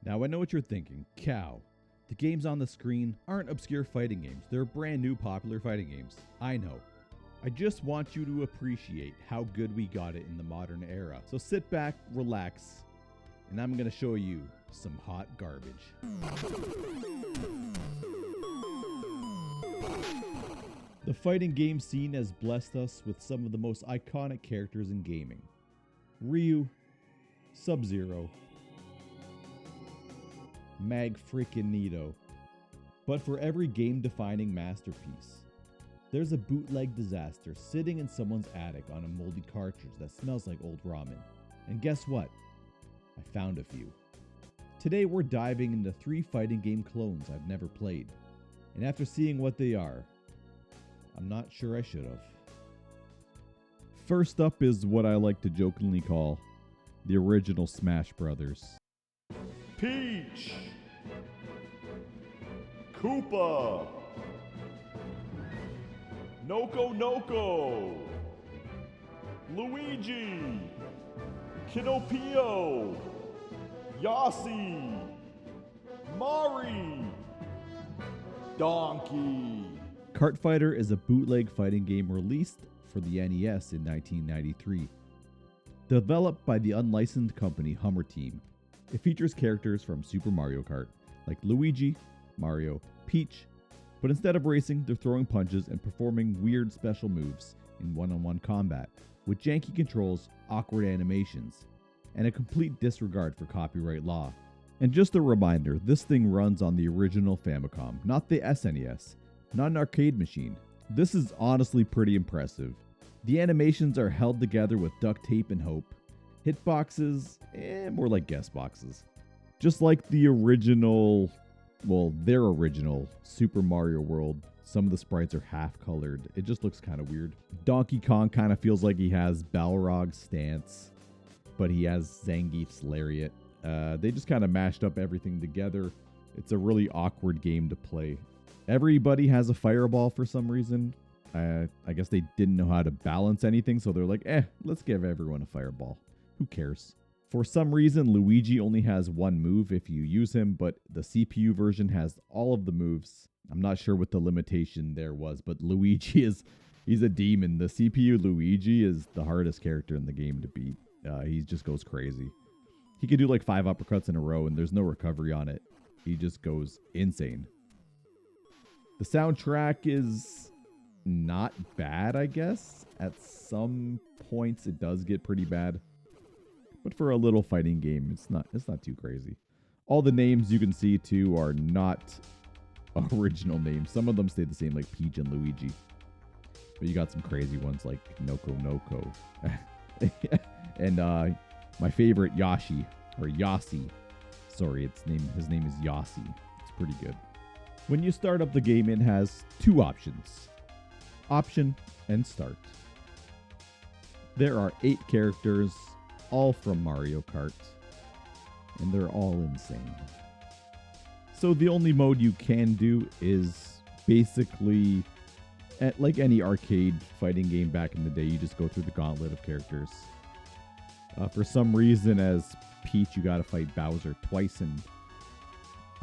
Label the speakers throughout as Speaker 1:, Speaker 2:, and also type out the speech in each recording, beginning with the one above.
Speaker 1: Now I know what you're thinking, cow. The games on the screen aren't obscure fighting games, they're brand new popular fighting games. I know. I just want you to appreciate how good we got it in the modern era. So sit back, relax, and I'm gonna show you some hot garbage. The fighting game scene has blessed us with some of the most iconic characters in gaming. Ryu, Sub-Zero, Mag-freaking-Nito. But for every game-defining masterpiece, there's a bootleg disaster sitting in someone's attic on a moldy cartridge that smells like old ramen. And guess what? I found a few. Today we're diving into 3 fighting game clones I've never played. And after seeing what they are, I'm not sure I should have. First up is what I like to jokingly call the original Smash Brothers.
Speaker 2: Peach, Koopa, Noko, Luigi, Kinopio, Yossi, Mari, Donkey.
Speaker 1: Kart Fighter is a bootleg fighting game released for the NES in 1993. Developed by the unlicensed company Hummer Team, it features characters from Super Mario Kart, like Luigi, Mario, Peach, but instead of racing, they're throwing punches and performing weird special moves in one-on-one combat, with janky controls, awkward animations, and a complete disregard for copyright law. And just a reminder, this thing runs on the original Famicom, not the SNES, not an arcade machine. This is honestly pretty impressive. The animations are held together with duct tape and hope. Hitboxes, more like guest boxes. Just like the original, their original Super Mario World, some of the sprites are half-colored. It just looks kind of weird. Donkey Kong kind of feels like he has Balrog's stance, but he has Zangief's lariat. They just kind of mashed up everything together. It's a really awkward game to play. Everybody has a fireball for some reason. I guess they didn't know how to balance anything, so they're like, let's give everyone a fireball. Who cares? For some reason, Luigi only has one move if you use him, but the CPU version has all of the moves. I'm not sure what the limitation there was, but Luigi he's a demon. The CPU Luigi is the hardest character in the game to beat. He just goes crazy. He can do like 5 uppercuts in a row, and there's no recovery on it. He just goes insane. The soundtrack is not bad, I guess. At some points, it does get pretty bad. But for a little fighting game, it's not too crazy. All the names you can see, too, are not original names. Some of them stay the same, like Peach and Luigi. But you got some crazy ones like Noko. And my favorite, Yoshi, or Yossi. Sorry, his name is Yossi. It's pretty good. When you start up the game, it has 2 options. Option and start. There are 8 characters, all from Mario Kart, and they're all insane. So the only mode you can do is basically, like any arcade fighting game back in the day, you just go through the gauntlet of characters. For some reason, as Peach, you gotta fight Bowser twice, and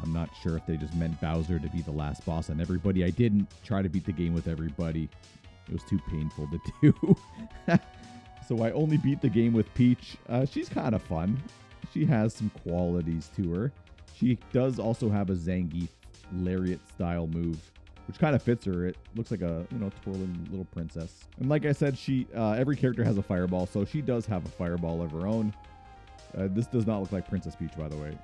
Speaker 1: I'm not sure if they just meant Bowser to be the last boss on everybody. I didn't try to beat the game with everybody. It was too painful to do. So I only beat the game with Peach. She's kind of fun. She has some qualities to her. She does also have a Zangief lariat style move, which kind of fits her. It looks like a twirling little princess. And like I said, every character has a fireball, so she does have a fireball of her own. This does not look like Princess Peach, by the way.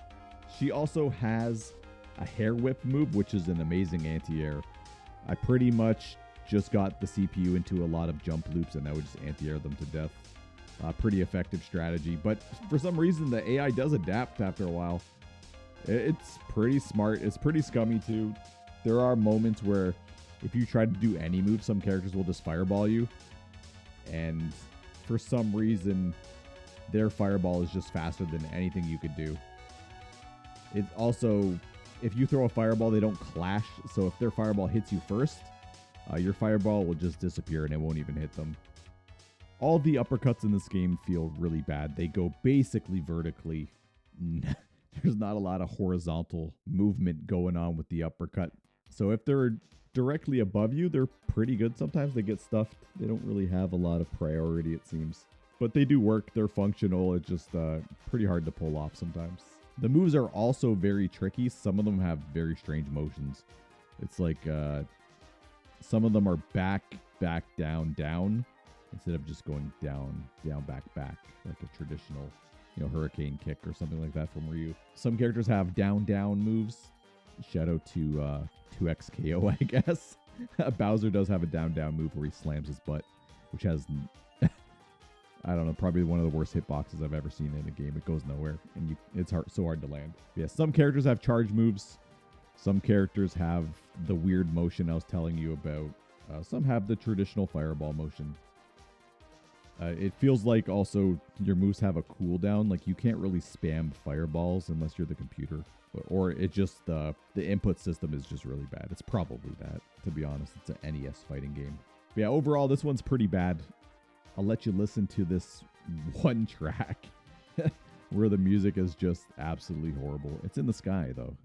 Speaker 1: She also has a hair whip move, which is an amazing anti-air. I pretty much just got the CPU into a lot of jump loops, and I would just anti-air them to death. Pretty effective strategy, but for some reason the AI does adapt after a while. It's pretty smart. It's pretty scummy too. There are moments where if you try to do any move, some characters will just fireball you, and for some reason their fireball is just faster than anything you could do. It also, if you throw a fireball, they don't clash, so if their fireball hits you first, your fireball will just disappear and it won't even hit them. All the uppercuts in this game feel really bad. They go basically vertically. There's not a lot of horizontal movement going on with the uppercut. So if they're directly above you, they're pretty good. Sometimes they get stuffed. They don't really have a lot of priority, it seems. But they do work. They're functional. It's just pretty hard to pull off sometimes. The moves are also very tricky. Some of them have very strange motions. It's like some of them are back, down, down, instead of just going down, back, like a traditional, hurricane kick or something like that from Ryu. Some characters have down moves. Shout out to 2XKO, I guess. Bowser does have a down move where he slams his butt, which has, I don't know, probably one of the worst hitboxes I've ever seen in a game. It goes nowhere, and it's so hard to land. Yeah, some characters have charge moves. Some characters have the weird motion I was telling you about. Some have the traditional fireball motion. It feels like also your moves have a cooldown. Like you can't really spam fireballs unless you're the computer. Or it just, the input system is just really bad. It's probably that, to be honest. It's an NES fighting game. But yeah, overall, this one's pretty bad. I'll let you listen to this one track where the music is just absolutely horrible. It's in the sky, though.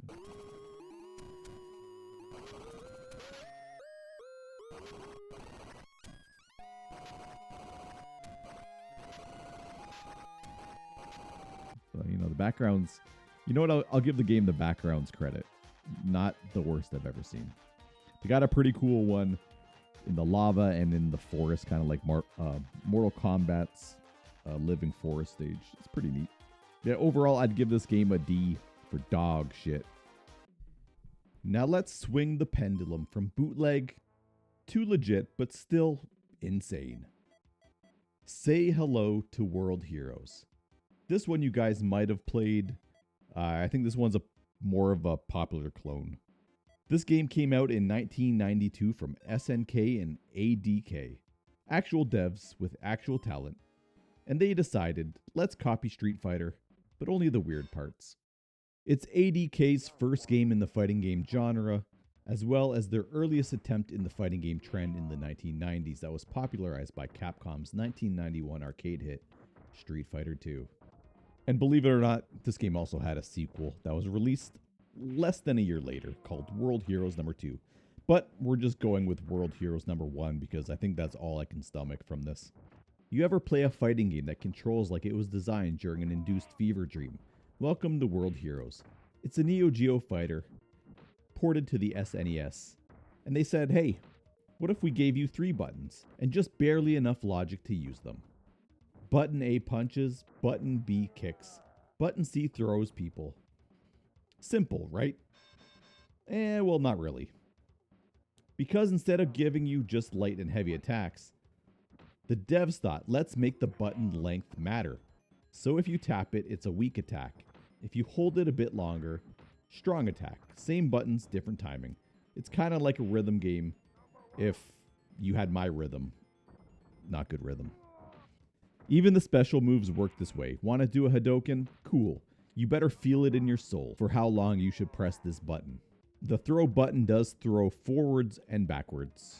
Speaker 1: So, the backgrounds, you know what? I'll give the game the backgrounds credit. Not the worst I've ever seen. They got a pretty cool one in the lava and in the forest, kind of like Mortal Kombat's living forest stage. It's pretty neat. Yeah, overall, I'd give this game a D for dog shit. Now let's swing the pendulum from bootleg to legit, but still insane. Say hello to World Heroes. This one you guys might have played. I think this one's more of a popular clone. This game came out in 1992 from SNK and ADK. Actual devs with actual talent. And they decided, let's copy Street Fighter, but only the weird parts. It's ADK's first game in the fighting game genre, as well as their earliest attempt in the fighting game trend in the 1990s that was popularized by Capcom's 1991 arcade hit, Street Fighter II. And believe it or not, this game also had a sequel that was released less than a year later called World Heroes No. 2. But we're just going with World Heroes No. 1 because I think that's all I can stomach from this. You ever play a fighting game that controls like it was designed during an induced fever dream? Welcome to World Heroes. It's a Neo Geo fighter ported to the SNES. And they said, hey, what if we gave you 3 buttons and just barely enough logic to use them? Button A punches, button B kicks, button C throws people. Simple, right? Well, not really. Because instead of giving you just light and heavy attacks, the devs thought, let's make the button length matter. So if you tap it, it's a weak attack. If you hold it a bit longer, strong attack. Same buttons, different timing. It's kind of like a rhythm game if you had my rhythm. Not good rhythm. Even the special moves work this way. Want to do a Hadoken? Cool. You better feel it in your soul for how long you should press this button. The throw button does throw forwards and backwards,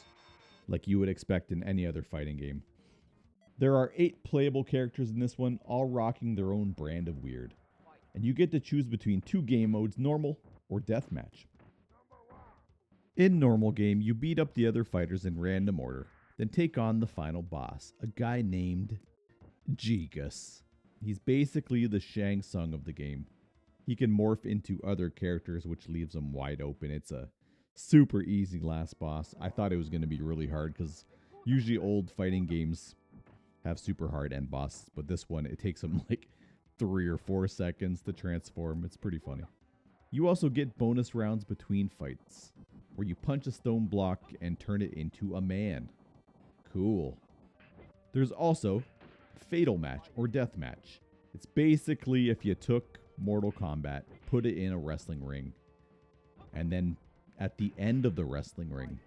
Speaker 1: like you would expect in any other fighting game. There are 8 playable characters in this one, all rocking their own brand of weird. And you get to choose between 2 game modes, normal or deathmatch. In normal game, you beat up the other fighters in random order, then take on the final boss, a guy named Gigas. He's basically the Shang Tsung of the game. He can morph into other characters, which leaves him wide open. It's a super easy last boss. I thought it was going to be really hard because usually old fighting games have super hard end bosses, but this one, it takes him like 3 or 4 seconds to transform. It's pretty funny. You also get bonus rounds between fights, where you punch a stone block and turn it into a man. Cool. There's also Fatal Match or Death Match. It's basically if you took Mortal Kombat, put it in a wrestling ring, and then at the end of the wrestling ring,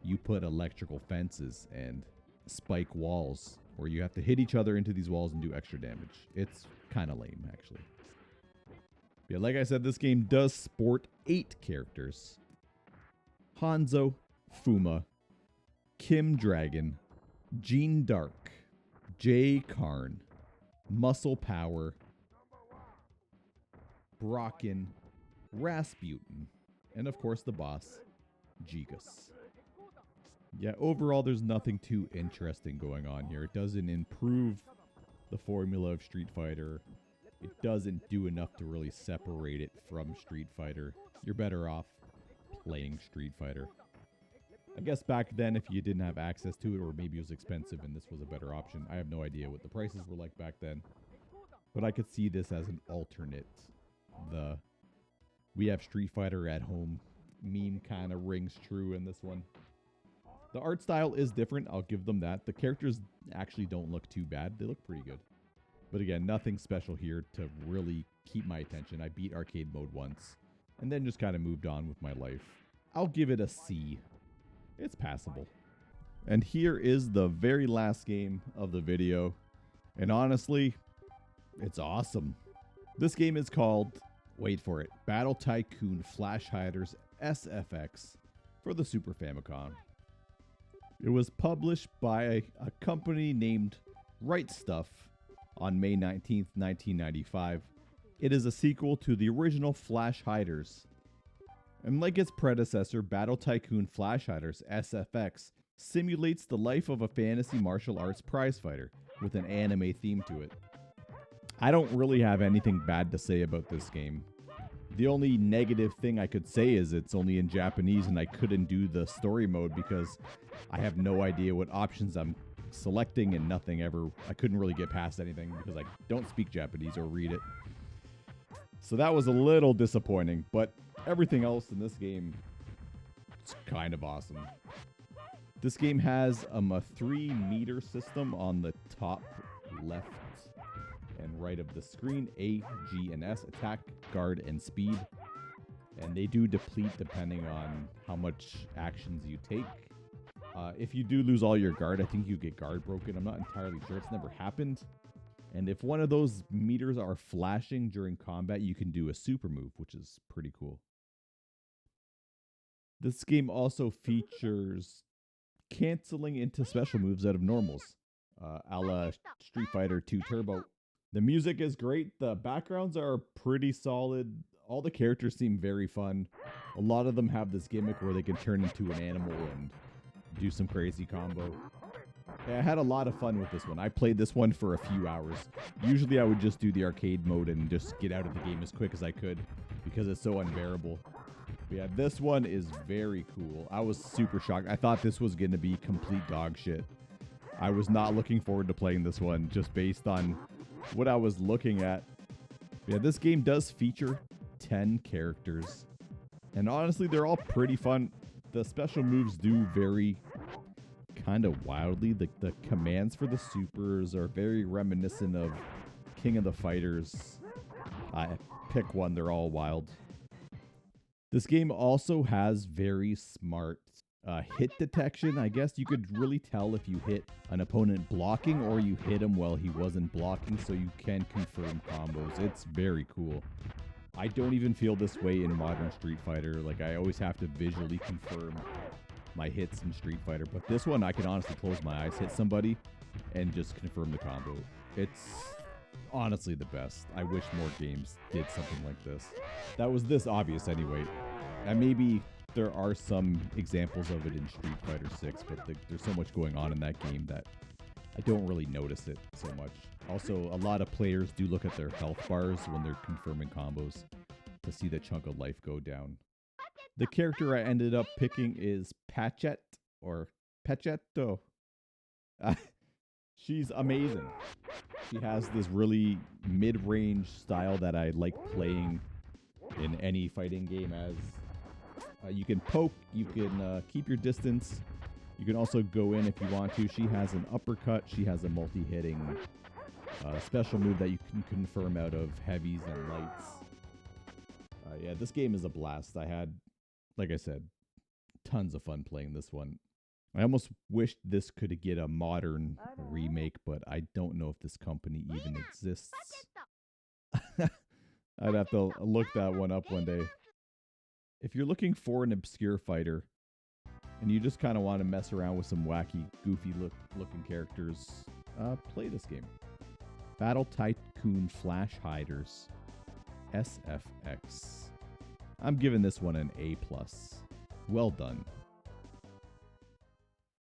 Speaker 1: you put electrical fences and spike walls where you have to hit each other into these walls and do extra damage. It's kind of lame, actually. Yeah, like I said, this game does sport 8 characters. Hanzo, Fuma, Kim Dragon, Jean Dark, Jay Karn, Muscle Power, Brocken, Rasputin, and of course the boss, Gigas. Yeah, overall there's nothing too interesting going on here. It doesn't improve the formula of Street Fighter. It doesn't do enough to really separate it from Street Fighter. You're better off playing Street Fighter. I guess back then if you didn't have access to it, or maybe it was expensive and this was a better option. I have no idea what the prices were like back then. But I could see this as an alternate. The we have Street Fighter at home meme kind of rings true in this one. The art style is different, I'll give them that. The characters actually don't look too bad. They look pretty good. But again, nothing special here to really keep my attention. I beat arcade mode once, and then just kind of moved on with my life. I'll give it a C. It's passable. And here is the very last game of the video. And honestly, it's awesome. This game is called, wait for it, Battle Tycoon Flash Hiders SFX for the Super Famicom. It was published by a company named Right Stuff on May 19th, 1995. It is a sequel to the original Flash Hiders. And like its predecessor, Battle Tycoon Flash Hiders SFX simulates the life of a fantasy martial arts prizefighter with an anime theme to it. I don't really have anything bad to say about this game. The only negative thing I could say is it's only in Japanese and I couldn't do the story mode because I have no idea what options I'm selecting and nothing ever. I couldn't really get past anything because I don't speak Japanese or read it. So that was a little disappointing, but everything else in this game is kind of awesome. This game has a 3-meter system on the top left and right of the screen. A, G, and S, attack, guard, and speed. And they do deplete depending on how much actions you take. If you do lose all your guard, I think you get guard broken. I'm not entirely sure. It's never happened. And if one of those meters are flashing during combat, you can do a super move, which is pretty cool. This game also features canceling into special moves out of normals, a la Street Fighter 2 Turbo. The music is great. The backgrounds are pretty solid. All the characters seem very fun. A lot of them have this gimmick where they can turn into an animal and do some crazy combo. Yeah, I had a lot of fun with this one. I played this one for a few hours. Usually I would just do the arcade mode and just get out of the game as quick as I could because it's so unbearable. But yeah, this one is very cool. I was super shocked. I thought this was going to be complete dog shit. I was not looking forward to playing this one just based on what I was looking at. Yeah, this game does feature 10 characters. And honestly, they're all pretty fun. The special moves do vary kind of wildly. The commands for the supers are very reminiscent of King of the Fighters. Pick one, they're all wild. This game also has very smart hit detection. I guess you could really tell if you hit an opponent blocking or you hit him while he wasn't blocking, so you can confirm combos. It's very cool. I don't even feel this way in modern Street Fighter. Like, I always have to visually confirm my hits in Street Fighter, but this one I can honestly close my eyes, hit somebody, and just confirm the combo. It's honestly the best. I wish more games did something like this. That was this obvious anyway. And maybe there are some examples of it in Street Fighter 6, but there's so much going on in that game that I don't really notice it so much. Also, a lot of players do look at their health bars when they're confirming combos to see the chunk of life go down. The character I ended up picking is Patchet, or Pachetto. She's amazing. She has this really mid-range style that I like playing in any fighting game as. You can poke, you can keep your distance. You can also go in if you want to. She has an uppercut. She has a multi-hitting special move that you can confirm out of heavies and lights. Yeah, this game is a blast. I had, like I said, tons of fun playing this one. I almost wished this could get a modern remake, but I don't know if this company even exists. I'd have to look that one up one day. If you're looking for an obscure fighter and you just kind of want to mess around with some wacky, goofy looking characters, play this game. Battle Tycoon Flash Hiders. SFX. I'm giving this one an A+. Well done.